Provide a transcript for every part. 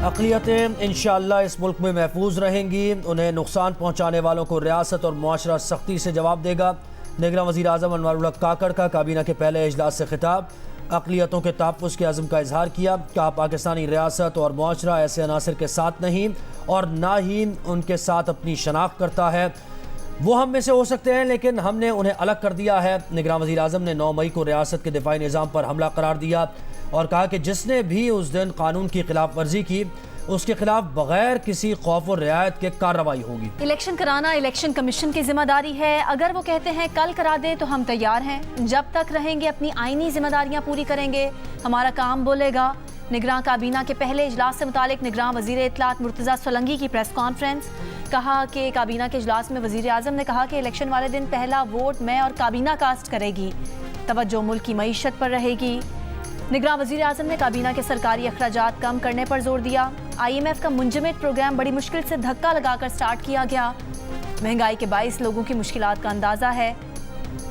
اقلیتیں انشاءاللہ اس ملک میں محفوظ رہیں گی، انہیں نقصان پہنچانے والوں کو ریاست اور معاشرہ سختی سے جواب دے گا۔ نگراں وزیر اعظم انوار الحق کاکڑ کا کابینہ کے پہلے اجلاس سے خطاب، اقلیتوں کے تحفظ کے عزم کا اظہار کیا، کہا پاکستانی ریاست اور معاشرہ ایسے عناصر کے ساتھ نہیں اور نہ ہی ان کے ساتھ اپنی شناخت کرتا ہے، وہ ہم میں سے ہو سکتے ہیں لیکن ہم نے انہیں الگ کر دیا ہے۔ نگراں وزیر اعظم نے 9 مئی کو ریاست کے دفاعی نظام پر حملہ قرار دیا اور کہا کہ جس نے بھی اس دن قانون کی خلاف ورزی کی اس کے خلاف بغیر کسی خوف و رعایت کے کارروائی ہوگی۔ الیکشن کرانا الیکشن کمیشن کی ذمہ داری ہے، اگر وہ کہتے ہیں کل کرا دیں تو ہم تیار ہیں، جب تک رہیں گے اپنی آئینی ذمہ داریاں پوری کریں گے، ہمارا کام بولے گا۔ نگراں کابینہ کے پہلے اجلاس سے متعلق نگراں وزیر اطلاعات مرتضیٰ سولنگی کی پریس کانفرنس، کہا کہ کابینہ کے اجلاس میں وزیر اعظم نے کہا کہ الیکشن والے دن پہلا ووٹ میں اور کابینہ کاسٹ کرے گی، توجہ ملک کی معیشت پر رہے گی۔ نگراں وزیر اعظم نے کابینہ کے سرکاری اخراجات کم کرنے پر زور دیا، IMF کا منجمد پروگرام بڑی مشکل سے دھکا لگا کر سٹارٹ کیا گیا، مہنگائی کے باعث لوگوں کی مشکلات کا اندازہ ہے،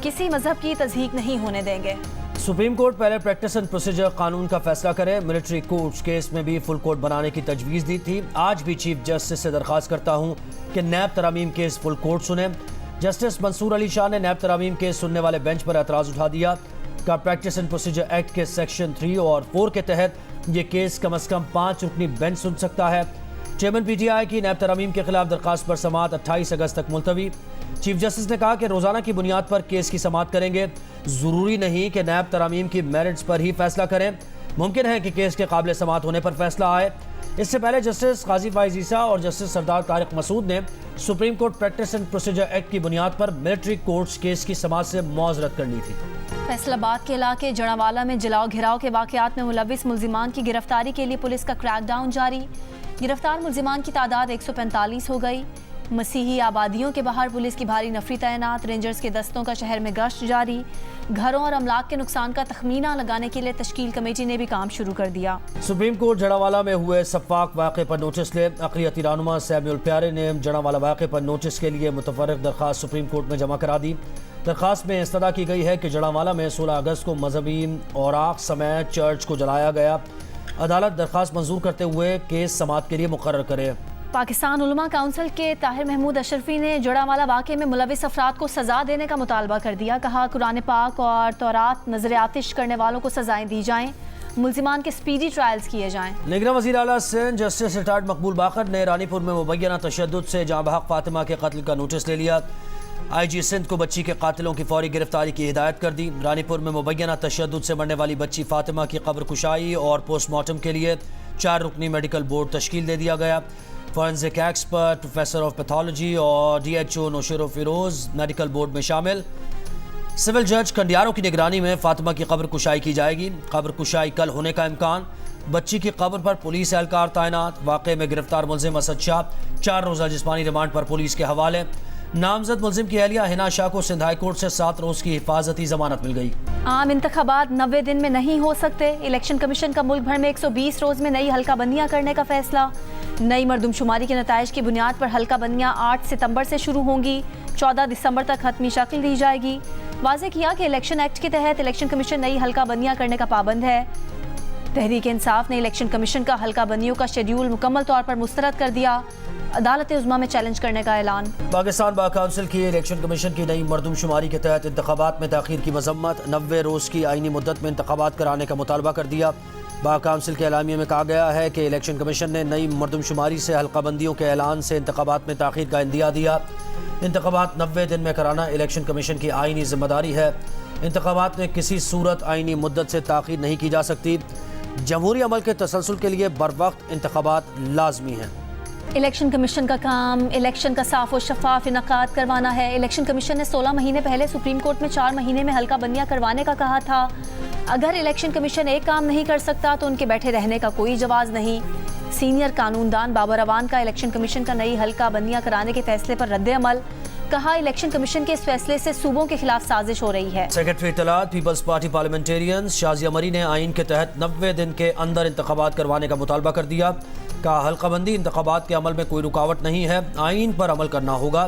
کسی مذہب کی تضحیک نہیں ہونے دیں گے۔ سپریم کورٹ پہلے پریکٹس اینڈ پروسیجر قانون کا فیصلہ کرے، ملٹری کورٹس کیس میں بھی فل کورٹ بنانے کی تجویز دی تھی، آج بھی چیف جسٹس سے درخواست کرتا ہوں کہ نیب ترامیم کیس فل کورٹ سنیں۔ جسٹس منصور علی شاہ نے نیب ترامیم کیس سننے والے بینچ پر اعتراض اٹھا دیا، کا پریکٹس اینڈ پروسیجر ایکٹ کے سیکشن 3 اور 4 کے تحت یہ کیس کم از کم 5 رکنی بینچ سن سکتا ہے۔ چیئرمین PTI کی نیب ترامیم کے خلاف درخواست پر سماعت 28 اگست تک ملتوی۔ چیف جسٹس نے کہا کہ روزانہ کی بنیاد پر کیس کی سماعت کریں گے، ضروری نہیں کہ نیب ترامیم کی میرٹس پر ہی فیصلہ کریں، ممکن ہے کہ کیس کے قابل سماعت ہونے پر فیصلہ آئے۔ اس سے پہلے جسٹس قاضی فائز عیسیٰ اور جسٹس سردار طارق مسعود نے supreme court practice and procedure act کی بنیاد پر ملٹری کورٹس کیس کی سماعت سے معذرت کر لی تھی۔ فیصل آباد کے علاقے جڑاوالا میں جلاؤ گھراؤ کے واقعات میں ملوث ملزمان کی گرفتاری کے لیے پولیس کا کریک ڈاؤن جاری، گرفتار ملزمان کی تعداد 145 ہو گئی۔ مسیحی آبادیوں کے باہر پولیس کی بھاری نفری تعینات، رینجرز کے دستوں کا شہر میں گشت جاری، گھروں اور املاک کے نقصان کا تخمینہ لگانے کے لیے تشکیل کمیٹی نے بھی کام شروع کر دیا۔ سپریم کورٹ جڑاوالا میں ہوئے سفاق واقعے پر نوٹس لے، اقلیتی رہنما سیمیول پیارے نے جڑاوالا واقعے پر نوٹس کے لیے متفرق درخواست سپریم کورٹ میں جمع کرا دی۔ درخواست میں استدعا کی گئی ہے کہ جڑاوالا میں 16 اگست کو مذہبی اوراق سمیت چرچ کو جلایا گیا، عدالت درخواست منظور کرتے ہوئے کیس سماعت کے لیے مقرر کرے۔ پاکستان علماء کونسل کے طاہر محمود اشرفی نے جڑاوالا واقعے میں ملوث افراد کو سزا دینے کا مطالبہ کر دیا، کہا قرآن پاک اور تورات نظر آتش کرنے والوں کو سزائیں دی جائیں، ملزمان کے سپیڈی ٹرائلز کیے جائیں۔ نگراں وزیر اعلیٰ سندھ جسٹس ریٹائرڈ مقبول باقر نے رانی پور میں مبینہ تشدد سے جاں بحق فاطمہ کے قتل کا نوٹس لے لیا، IG سندھ کو بچی کے قاتلوں کی فوری گرفتاری کی ہدایت کر دی۔ رانی پور میں مبینہ تشدد سے مرنے والی بچی فاطمہ کی قبر کشائی اور پوسٹ مارٹم کے لیے 4 رکنی میڈیکل بورڈ تشکیل دے دیا گیا۔ Forensic expert, professor of pathology اور DHO نوشیر و فیروز میڈیکل بورڈ میں شامل۔ سول جج کنڈیاروں کی نگرانی میں فاطمہ کی قبر کشائی کی جائے گی، قبر کشائی کل ہونے کا امکان۔ بچی کی قبر پر پولیس اہلکار تعینات، واقعے میں گرفتار ملزم اسد شاہ 4 روزہ جسمانی ریمانڈ پر پولیس کے حوالے۔ نامزد ملزم کی اہلیہ حنا شاہ کو سندھ ہائی کورٹ سے 7 روز کی حفاظتی ضمانت مل گئی۔ عام انتخابات 90 دن میں نہیں ہو سکتے، الیکشن کمیشن کا ملک بھر میں 120 روز میں نئی حلقہ بندیاں کرنے کا فیصلہ۔ نئی مردم شماری کے نتائج کی بنیاد پر حلقہ بندیاں 8 ستمبر سے شروع ہوں گی، 14 دسمبر تک حتمی شکل دی جائے گی۔ واضح کیا کہ الیکشن ایکٹ کے تحت الیکشن کمیشن نئی حلقہ بندیاں کرنے کا پابند ہے۔ تحریک انصاف نے الیکشن کمیشن کا حلقہ بندیوں کا شیڈیول مکمل طور پر مسترد کر دیا، عدالت عظمیٰ میں چیلنج کرنے کا اعلان۔ پاکستان بار کونسل کی الیکشن کمیشن کی نئی مردم شماری کے تحت انتخابات میں تاخیر کی مذمت، 90 روز کی آئینی مدت میں انتخابات کرانے کا مطالبہ کر دیا۔ بار کونسل کے اعلامیے میں کہا گیا ہے کہ الیکشن کمیشن نے نئی مردم شماری سے حلقہ بندیوں کے اعلان سے انتخابات میں تاخیر کا اندیہ دیا۔ انتخابات 90 دن میں کرانا الیکشن کمیشن کی آئینی ذمہ داری ہے، انتخابات میں کسی صورت آئینی مدت سے تاخیر نہیں کی جا سکتی، جمہوری عمل کے تسلسل کے لیے بروقت انتخابات لازمی ہیں۔ الیکشن کمیشن کا کام الیکشن کا صاف و شفاف انعقاد کروانا ہے۔ الیکشن کمیشن نے 16 مہینے پہلے سپریم کورٹ میں 4 مہینے میں حلقہ بندیاں کروانے کا کہا تھا۔ اگر الیکشن کمیشن ایک کام نہیں کر سکتا تو ان کے بیٹھے رہنے کا کوئی جواز نہیں۔ سینئر قانون دان بابر اوان کا الیکشن کمیشن کا نئی حلقہ بندیاں کرانے کے فیصلے پر رد عمل، کہا الیکشن کمیشن کے اس فیصلے سے صوبوں کے خلاف سازش ہو رہی ہے۔ سیکرٹری اطلاعات پیپلز پارٹی پارلیمنٹیرینز شازیہ مری نے آئین کے تحت 90 دن کے اندر انتخابات کروانے کا مطالبہ کر دیا، کہا حلقہ بندی انتخابات کے عمل میں کوئی رکاوٹ نہیں ہے، آئین پر عمل کرنا ہوگا۔